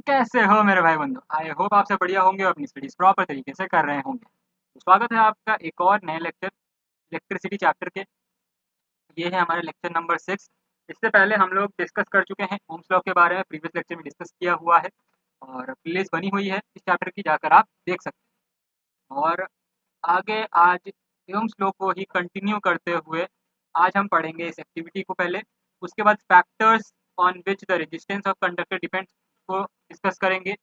कैसे हो मेरे भाई बंधु? आई होप आप सब बढ़िया होंगे और अपनी स्टडीज प्रॉपर तरीके से कर रहे होंगे। तो स्वागत है आपका एक और नए लेक्चर इलेक्ट्रिसिटी चैप्टर के। ये है हमारा लेक्चर नंबर 6। इससे पहले हम लोग डिस्कस कर चुके हैं ओम्स लॉ के बारे में, प्रीवियस लेक्चर में डिस्कस किया हुआ है और प्लेलिस्ट बनी हुई है इस चैप्टर की, जाकर आप देख सकते हैं। और आगे आज ओम्स लॉ को ही कंटिन्यू करते हुए आज हम पढ़ेंगे इस एक्टिविटी को पहले, उसके बाद factors on which the resistance of conductor depends को डिस्कस करेंगे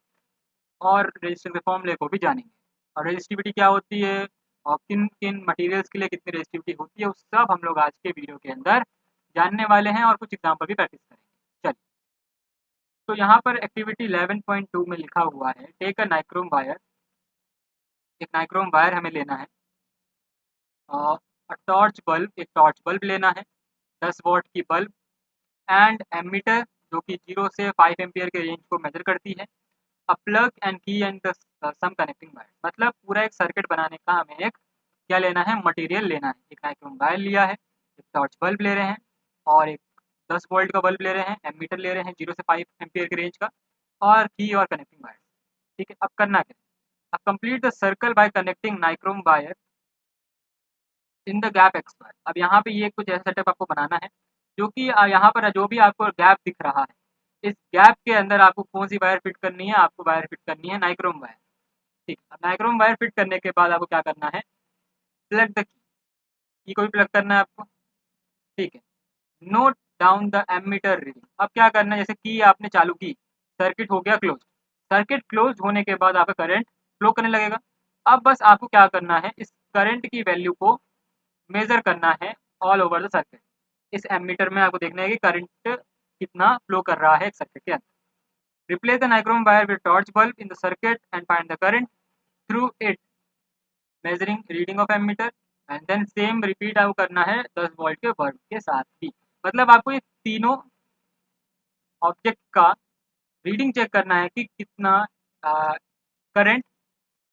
और रेजिस्टेंस के फॉर्मूले को भी जानेंगे। और रेजिस्टिविटी क्या होती है और किन किन मटेरियल्स के लिए कितनी रेजिस्टिविटी होती है, वो सब हम लोग आज के वीडियो के अंदर जानने वाले हैं और कुछ एग्जाम्पल भी प्रैक्टिस करेंगे। चलिए, तो यहाँ पर एक्टिविटी 11.2 में लिखा हुआ है, टेक अ नाइक्रोम वायर। एक नाइक्रोम वायर हमें लेना है और टॉर्च बल्ब, एक टॉर्च बल्ब लेना है, 10 वॉट की बल्ब एंड एमीटर जो कि 0 से 5 एम्पियर के रेंज को मेजर करती है। A plug and key and the some connecting wire, मतलब पूरा एक सर्किट बनाने का हमें एक क्या लेना है, मटेरियल लेना है। एक नाइक्रोम वायर लिया है, एक टॉर्च बल्ब ले रहे हैं और एक 10 वोल्ट का बल्ब ले रहे हैं, एमीटर ले रहे हैं 0 से 5 एम्पियर के रेंज का, और की और कनेक्टिंग वायर। ठीक है, अब करना क्या है, अब complete the circle by connecting nichrome wire in the gap x wire. अब यहाँ पे ये कुछ ऐसा सेटअप आपको बनाना है जो कि यहाँ पर जो भी आपको गैप दिख रहा है, इस गैप के अंदर आपको कौन सी वायर फिट करनी है, आपको वायर फिट करनी है नाइक्रोम वायर। ठीक है, अब नाइक्रोम वायर फिट करने के बाद आपको क्या करना है, प्लग द की को भी प्लग करना है आपको। ठीक है, note down the ammeter reading. अब क्या करना है, जैसे की आपने चालू की, सर्किट हो गया क्लोज। सर्किट क्लोज होने के बाद आपका करंट फ्लो करने लगेगा। अब बस आपको क्या करना है, इस करंट की वैल्यू को मेजर करना है ऑल ओवर द सर्किट। इस एमीटर में आपको देखना है कि करंट कितना फ्लो कर रहा है एक सर्किट के अंदर। Replace the nichrome wire with torch bulb in the circuit and find the current through it, measuring reading of ammeter and then same repeat आपको करना है 10 वोल्ट के बल्ब के साथ भी। मतलब आपको ये तीनों ऑब्जेक्ट का रीडिंग चेक करना है कि कितना करंट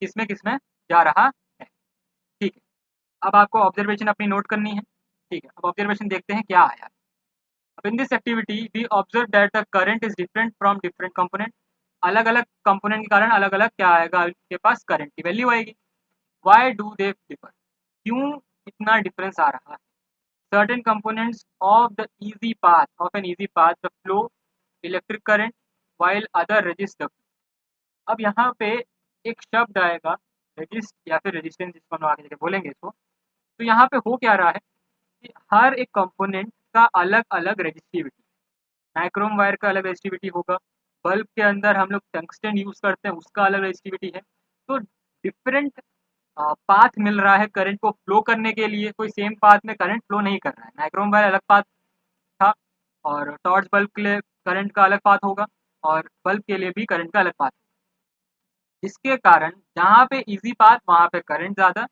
किसमें किसमें जा रहा है। ठीक है, अब आपको ऑब्जर्वेशन अपनी नोट करनी है। ठीक है, अब ऑब्जर्वेशन देखते हैं क्या आया। अब in this activity we observe that the current is different from different component. अलग अलग कंपोनेंट के कारण अलग अलग क्या आएगा, आपके पास करंट की वैल्यू आएगी। वाई डू दे डिफर, क्यों इतना डिफरेंस आ रहा है। Certain components of the easy path of an easy path the flow electric current while other resist the. अब यहाँ पे एक शब्द आएगा रेजिस्ट या फिर रेजिस्टेंस, जिसको हम आगे जाके बोलेंगे इसको। तो यहाँ पे हो क्या रहा है कि हर एक कंपोनेंट का अलग अलग रेजिस्टिविटी, नाइक्रोम वायर का अलग रेजिस्टिविटी होगा, बल्ब के अंदर हम लोग टंगस्टन यूज करते हैं उसका अलग रेजिस्टिविटी है। तो डिफरेंट पाथ मिल रहा है करंट को फ्लो करने के लिए, कोई सेम पाथ में करंट फ्लो नहीं कर रहा है। नाइक्रोम वायर अलग पाथ था और टॉर्च बल्ब के लिए करंट का अलग पाथ होगा और बल्ब के लिए भी करंट का अलग पाथ, जिसके कारण जहाँ पे इजी पाथ वहाँ पे करंट ज़्यादा,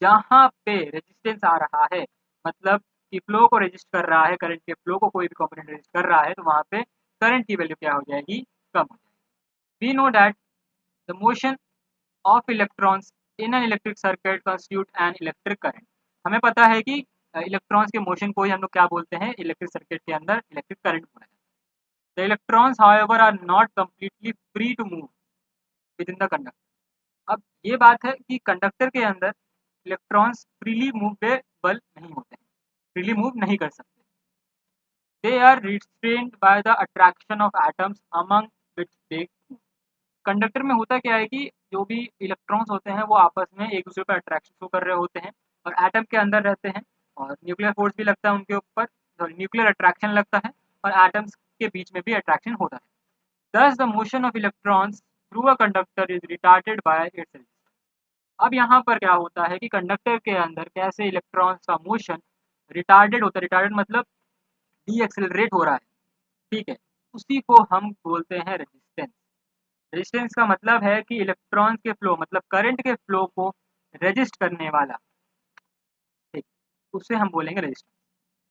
जहाँ पे रेजिस्टेंस आ रहा है, मतलब कि फ्लो को रेजिस्ट कर रहा है, करंट के फ्लो को कोई भी कंपोनेंट रेजिस्ट कर रहा है, तो वहाँ पे करंट की वैल्यू क्या हो जाएगी, कम हो जाएगी। We know that the motion of electrons in an electric circuit constitute an electric current. हमें पता है कि इलेक्ट्रॉन्स के मोशन को ही हम लोग क्या बोलते हैं, इलेक्ट्रिक सर्किट के अंदर इलेक्ट्रिक करंट बोला जाता है। The electrons however are not completely free to move within the conductor. अब ये बात है कि कंडक्टर के अंदर इलेक्ट्रॉन्स फ्रीली मूवेबल नहीं होते हैं, फ्रीली मूव नहीं कर सकते। They are restrained by the attraction of atoms among which they move. Conductor में होता क्या है कि जो भी इलेक्ट्रॉन्स होते हैं वो आपस में एक दूसरे पर अट्रैक्शन शो कर रहे होते हैं और एटम के अंदर रहते हैं, और न्यूक्लियर फोर्स भी लगता है उनके ऊपर, न्यूक्लियर अट्रैक्शन लगता है और एटम्स के बीच में भी अट्रैक्शन होता है। Thus the motion of electrons through a conductor is retarded by its resistance. अब यहाँ पर क्या होता है कि कंडक्टर के अंदर कैसे इलेक्ट्रॉन्स का मोशन रिटार्डेड होता है, रिटार्डेड मतलब डी एक्सेलरेट हो रहा है। ठीक है, उसी को हम बोलते हैं रेजिस्टेंस। रेजिस्टेंस का मतलब है कि इलेक्ट्रॉन्स के फ्लो, मतलब करंट के फ्लो को रेजिस्ट करने वाला, ठीक, उसे हम बोलेंगे resistance.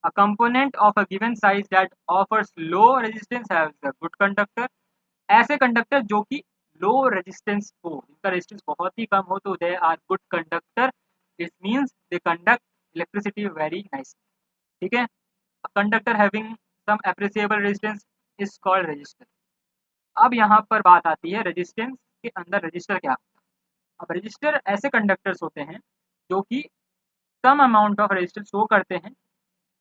A component of a given size that offers low resistance has a good conductor. ऐसे कंडक्टर जो कि लो रेजिस्टेंस हो, जिनका रेजिस्टेंस बहुत ही कम हो, तो they are good conductor. This means they conduct electricity very nicely. ठीक है, a conductor having some appreciable resistance is called resistor. अब यहाँ पर बात आती है रेजिस्टेंस के अंदर रजिस्टर क्या होता है। अब रजिस्टर ऐसे कंडक्टर्स होते हैं जो कि some amount of resistor show करते हैं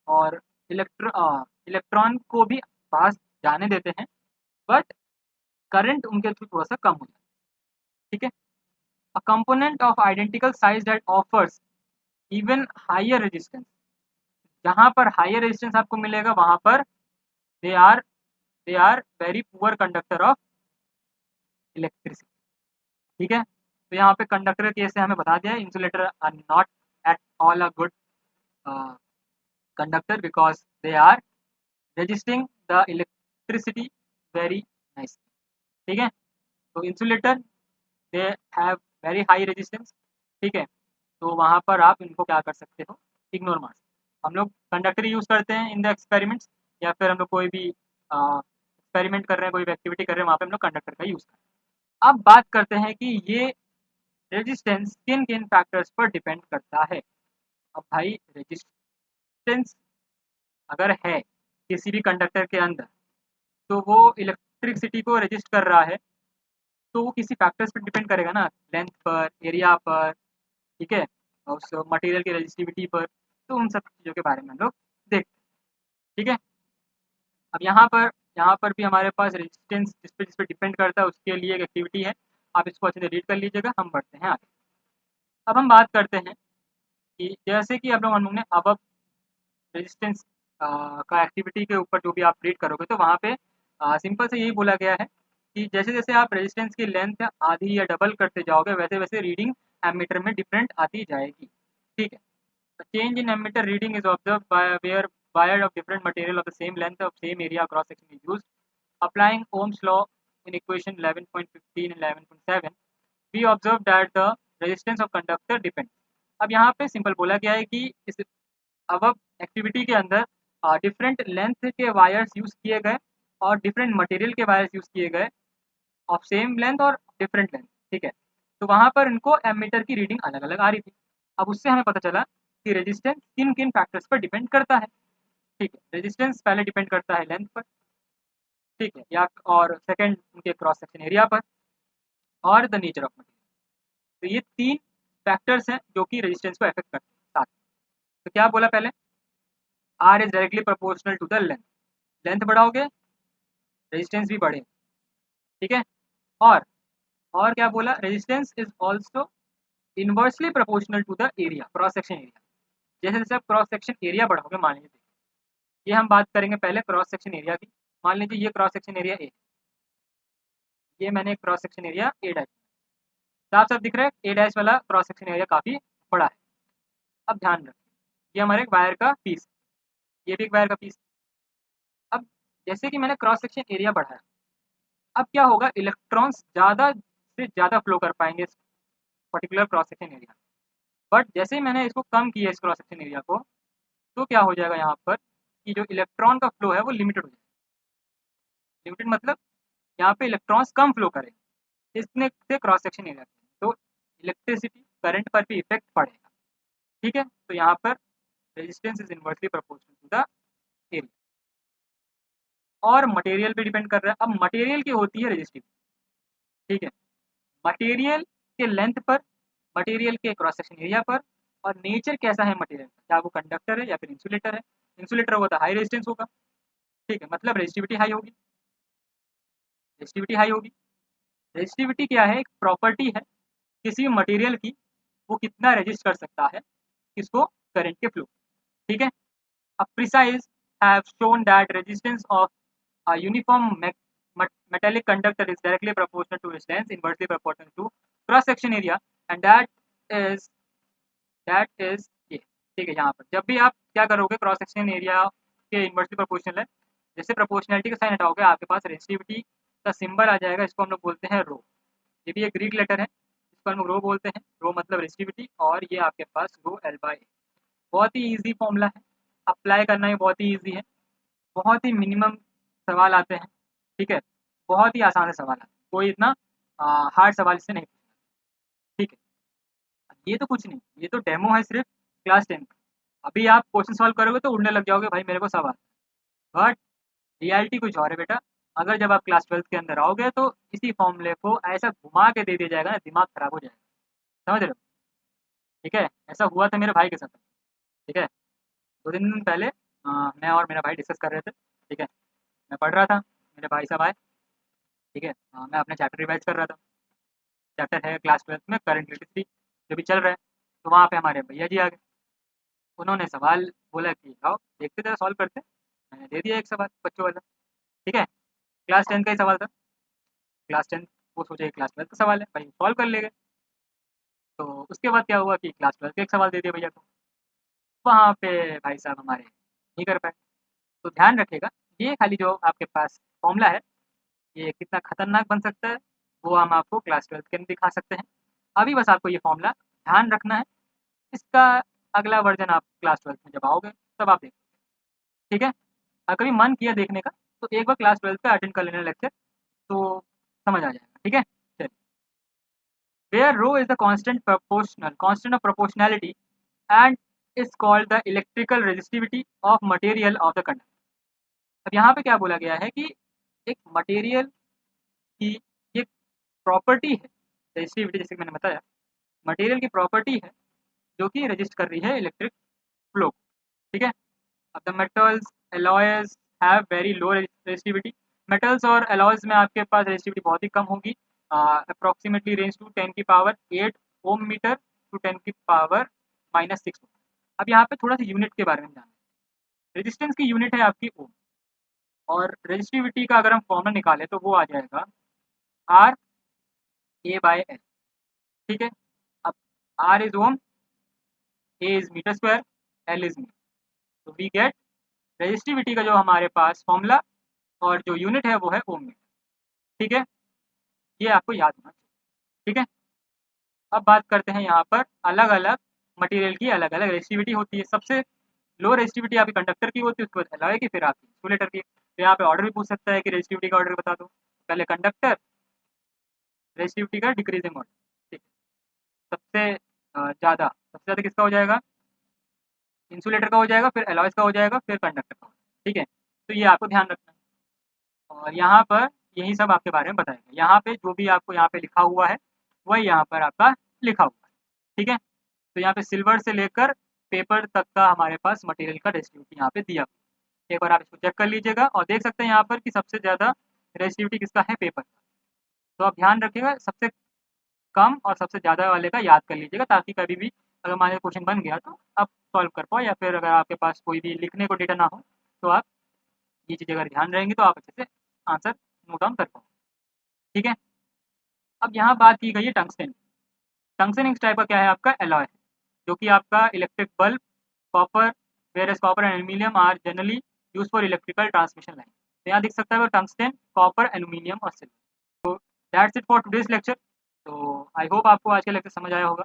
और इलेक्ट्रॉन को भी पास जाने देते हैं, बट करंट उनके थ्रू थोड़ा सा कम हो जाता है। ठीक है, a component of identical size that offers even higher resistance, जहाँ पर हायर रेजिस्टेंस आपको मिलेगा वहाँ पर they are very poor conductor of electricity. ठीक है, तो यहाँ पे कंडक्टर के केस से हमें बता दिया है insulator are not at all a good conductor because they are resisting the electricity very nicely। ठीक है, तो insulator they have very high resistance. ठीक है, तो वहाँ पर आप इनको क्या कर सकते हो, इग्नोर मार सकते हो। हम लोग कंडक्टर यूज़ करते हैं इन द एक्सपेरिमेंट्स, या फिर हम लोग कोई भी एक्सपेरिमेंट कर रहे हैं, कोई भी एक्टिविटी कर रहे हैं, वहाँ पे हम लोग कंडक्टर का यूज़ करते हैं। अब बात करते हैं कि ये रेजिस्टेंस किन किन फैक्टर्स पर डिपेंड करता है। अब भाई रेजिस्टेंस अगर है किसी भी कंडक्टर के अंदर, तो वो इलेक्ट्रिसिटी को रजिस्ट कर रहा है, तो वो किसी फैक्टर्स पर डिपेंड करेगा ना, लेंथ पर, एरिया पर, ठीक है, और उस मटेरियल की रजिस्टिविटी पर। तो उन सब चीज़ों के बारे में हम लोग देखते हैं। ठीक है, अब यहाँ पर भी हमारे पास रेजिस्टेंस जिस पे डिपेंड करता है उसके लिए एक एक्टिविटी है, आप इसको अच्छे से रीड कर लीजिएगा। हम बढ़ते हैं आगे। अब हम बात करते हैं कि जैसे कि अब हम लोग ने अब रेजिस्टेंस का एक्टिविटी के ऊपर जो भी आप रीड करोगे, तो वहाँ पे सिंपल से यही बोला गया है कि जैसे जैसे आप रेजिस्टेंस की लेंथ आधी या डबल करते जाओगे, वैसे वैसे रीडिंग एमीटर में डिफरेंट आती जाएगी। ठीक है, change in ammeter reading is observe by where wire of different material of the same length of same area cross section is used applying Ohm's law in equation 11.15 and 11.7 we observe that the resistance of conductor depend. अब यहाँ पे simple बोला गया है कि इस अब activity के अंदर डिफरेंट लेंथ के वायर्स यूज़ किए गए और डिफरेंट मटेरियल के वायर्स यूज़ किए गए ऑफ सेम लेंथ और डिफरेंट लेंथ। ठीक है, तो वहाँ पर इनको एमीटर की रीडिंग अलग अलग आ रही थी। अब उससे हमें पता चला कि रेजिस्टेंस किन किन फैक्टर्स पर डिपेंड करता है। ठीक है, रेजिस्टेंस पहले डिपेंड करता है लेंथ पर, ठीक है, या और सेकंड उनके क्रॉस सेक्शन एरिया पर, और द नेचर ऑफ मटेरियल। तो ये तीन फैक्टर्स हैं जो कि रेजिस्टेंस को अफेक्ट करते हैं साथ। तो क्या बोला पहले, R is directly proportional to the length, length बढ़ाओगे रेजिस्टेंस भी बढ़े। ठीक है, और और क्या बोला, resistance is also inversely proportional to the area, cross section area. जैसे जैसे आप क्रॉस सेक्शन एरिया बढ़ाओगे, मान लीजिए ये हम बात करेंगे पहले क्रॉस सेक्शन एरिया की। मान लीजिए ये क्रॉस सेक्शन एरिया ए, ये मैंने cross section area A dash, साफ साफ दिख रहा है ए डैश वाला क्रॉस सेक्शन एरिया काफ़ी बड़ा है। अब ध्यान रखिए ये हमारे एक वायर का पीस, ये भी एक वायर का पीस। अब जैसे कि मैंने क्रॉस सेक्शन एरिया बढ़ाया, अब क्या होगा, इलेक्ट्रॉन्स ज़्यादा से ज़्यादा फ्लो कर पाएंगे इस particular cross section area. But जैसे ही मैंने इसको कम किया इस क्रॉस सेक्शन एरिया को, तो क्या हो जाएगा यहाँ पर कि जो इलेक्ट्रॉन का फ्लो है वो लिमिटेड हो जाएगा। लिमिटेड मतलब यहाँ पे इलेक्ट्रॉन्स कम फ्लो करेंगे इसने से क्रॉस सेक्शन एरिया, तो इलेक्ट्रिसिटी करंट पर भी इफेक्ट पड़ेगा। ठीक है, तो यहाँ पर resistance is inversely proportional to the area. और मटेरियल पे डिपेंड कर रहा है। अब मटेरियल की होती है रेजिस्टिविटी। ठीक है, मटेरियल के लेंथ पर, मटेरियल के क्रॉस सेक्शन एरिया पर, और नेचर कैसा है मटेरियल का, क्या वो कंडक्टर है या फिर इंसुलेटर है। इंसुलेटर होगा तो हाई रेजिस्टेंस होगा। ठीक है, मतलब रेजिस्टिविटी हाई होगी, रेजिस्टिविटी हाई होगी। रेजिस्टिविटी क्या है, एक प्रॉपर्टी है किसी मटेरियल की, वो कितना रेजिस्ट कर सकता है किसको, करंट के फ्लो। ठीक है, अब precise have shown that resistance of a uniform metallic conductor is directly proportional to its length, inversely proportional to cross section area, and is ये। ठीक है, यहाँ पर जब भी आप क्या करोगे, क्रॉस सेक्शन एरिया के इन्वर्सली प्रोपोर्शनल है, जैसे प्रोपोर्शनलिटी का साइन हटाओगे आपके पास रेजिस्टिविटी का सिंबल आ जाएगा, इसको हम लोग बोलते हैं रो। ये भी एक ग्रीक लेटर है, इसको हम लोग रो बोलते हैं। रो मतलब रेजिस्टिविटी, और ये आपके पास रो एल बाई। बहुत ही ईजी फॉर्मूला है, अप्लाई करना भी बहुत ही ईजी है, बहुत ही मिनिमम सवाल आते हैं। ठीक है, बहुत ही आसान से सवाल आते हैं, कोई इतना हार्ड सवाल इससे नहीं पूछना। ठीक है, ये तो कुछ नहीं, ये तो डेमो है सिर्फ क्लास 10 का। अभी आप क्वेश्चन सॉल्व करोगे तो उड़ने लग जाओगे, भाई मेरे को सब आता है। बट रियलिटी कुछ और है बेटा। अगर जब आप क्लास 12th के अंदर आओगे तो इसी फॉर्मूले को ऐसा घुमा के दे दिया जाएगा ना, दिमाग खराब हो जाएगा। समझ रहे हो? ठीक है, ऐसा हुआ था मेरे भाई के साथ। ठीक है, 2 दिन पहले मैं और मेरा भाई डिस्कस कर रहे थे। ठीक है, मैं पढ़ रहा था, मेरे भाई साहब आए। ठीक है, मैं अपना चैप्टर रिवाइज कर रहा था। चैप्टर है क्लास 12th में करंट इलेक्ट्रिसिटी, जो भी चल रहा है। तो वहाँ पे हमारे भैया जी आ गए। उन्होंने सवाल बोला कि आओ देखते ज़रा सॉल्व करते हैं। मैंने दे दिया एक सवाल बच्चों वाला। ठीक है, क्लास 10 का ही सवाल था। क्लास 10 वो सोचे क्लास 12 का सवाल है, भाई सॉल्व कर ले गए। तो उसके बाद क्या हुआ कि क्लास 12 का एक सवाल दे दिया भैया को। वहाँ पे भाई साहब हमारे नहीं कर पाए। तो ध्यान रखिएगा, ये खाली जो आपके पास फॉर्मूला है, ये कितना खतरनाक बन सकता है वो हम आपको क्लास 12 के अंदर दिखा सकते हैं। अभी बस आपको ये फॉर्मूला ध्यान रखना है। इसका अगला वर्जन आप क्लास 12 में जब आओगे तब आप देखें। ठीक है, कभी मन किया देखने का तो एक बार क्लास 12 का अटेंड कर लेना लेक्चर, तो समझ आ जाएगा। ठीक है, चलिए। Where rho is the constant of proportionality and is called the electrical resistivity of material of the conductor. अब यहाँ पे क्या बोला गया है कि एक मटेरियल की ये प्रॉपर्टी है, रेजिस्टिविटी जैसे कि मैंने बताया, मटेरियल की प्रॉपर्टी है जो कि रेजिस्ट कर रही है इलेक्ट्रिक फ्लो। ठीक है, अब the metals alloys have very low resistivity. Metals और एलॉयज में आपके पास रेजिस्टिविटी बहुत ही कम होगी, अप्रोक्सीमेटली रेंज टू 10 की पावर 8 ओम मीटर टू 10 की पावर -6। अब यहाँ पे थोड़ा सा यूनिट के बारे में जानना है। रेजिस्टेंस की यूनिट है आपकी ओम, और रेजिस्टिविटी का अगर हम फॉर्मूला निकालें तो वो आ जाएगा आर ए बाय एल। ठीक है, अब R is ohm, A is metre square, L is metre. तो वी गेट रेजिस्टिविटी का जो हमारे पास फॉर्मूला और जो यूनिट है वो है ओम मीटर। ठीक है, ये आपको याद होना चाहिए। ठीक है, अब बात करते हैं यहाँ पर अलग अलग मटेरियल की अलग अलग रेजिस्टिविटी होती है। सबसे लो रेजिस्टिविटी आपकी कंडक्टर की होती है, उसके बाद एलॉय की, फिर आपकी इंसुलेटर की। तो यहाँ पे ऑर्डर भी पूछ सकता है कि रेजिस्टिविटी का ऑर्डर बता दो। पहले कंडक्टर, रेजिस्टिविटी का डिक्रीजिंग ऑर्डर। ठीक है, सबसे ज़्यादा किसका हो जाएगा? इंसुलेटर का हो जाएगा, फिर एलॉयज का हो जाएगा, फिर कंडक्टर का हो जाएगा। ठीक है, तो ये आपको ध्यान रखना है। और यहाँ पर यही सब आपके बारे में बताएगा। यहाँ पे जो भी आपको यहाँ पे लिखा हुआ है वही यहाँ पर आपका लिखा हुआ है। ठीक है, तो यहाँ पे सिल्वर से लेकर पेपर तक का हमारे पास मटेरियल का रेजिस्टिविटी यहाँ पे दिया हुआ है। एक बार आप इसको चेक कर लीजिएगा और देख सकते हैं यहाँ पर कि सबसे ज़्यादा रेजिस्टिविटी किसका है? पेपर का। तो आप ध्यान रखिएगा, सबसे कम और सबसे ज़्यादा वाले का याद कर लीजिएगा, ताकि कभी भी अगर मान लीजिए क्वेश्चन बन गया तो आप सॉल्व कर पाओ, या फिर अगर आपके पास कोई भी लिखने को डेटा ना हो तो आप ये चीज़ें अगर ध्यान रहेंगी तो आप अच्छे से आंसर नोट डाउन कर पाओ। ठीक है, अब यहाँ बात की गई है टंगस्टन। टंगस्टन इस टाइप का क्या है? आपका एलॉय है, जो कि आपका electric bulb, copper, where copper and aluminium are generally use for electrical transmission line. तो यहाँ दिख सकता है टंगस्टन, कॉपर, एल्यूमिनियम और सिल्वर। तो that's it for today's lecture. तो आई होप आपको आज का लेक्चर समझ आया होगा।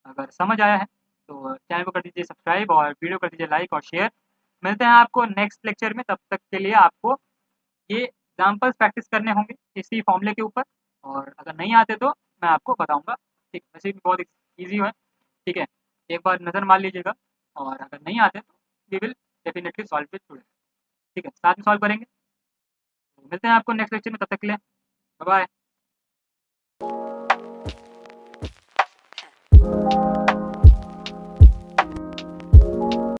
अगर समझ आया है तो चैनल को कर दीजिए सब्सक्राइब और वीडियो कर दीजिए लाइक और शेयर। मिलते हैं आपको नेक्स्ट लेक्चर में, तब तक के लिए आपको ये एग्जाम्पल्स प्रैक्टिस करने होंगे इसी फॉर्मूले के ऊपर, और अगर नहीं आते तो मैं आपको बताऊंगा। ठीक, वैसे भी बहुत ईजी है। ठीक है, एक बार नज़र मार लीजिएगा, और अगर नहीं आते तो we will definitely solve it today. ठीक है, साथ में सॉल्व करेंगे। तो मिलते हैं आपको नेक्स्ट लेक्चर में, तब तक के लिए बाय बाय।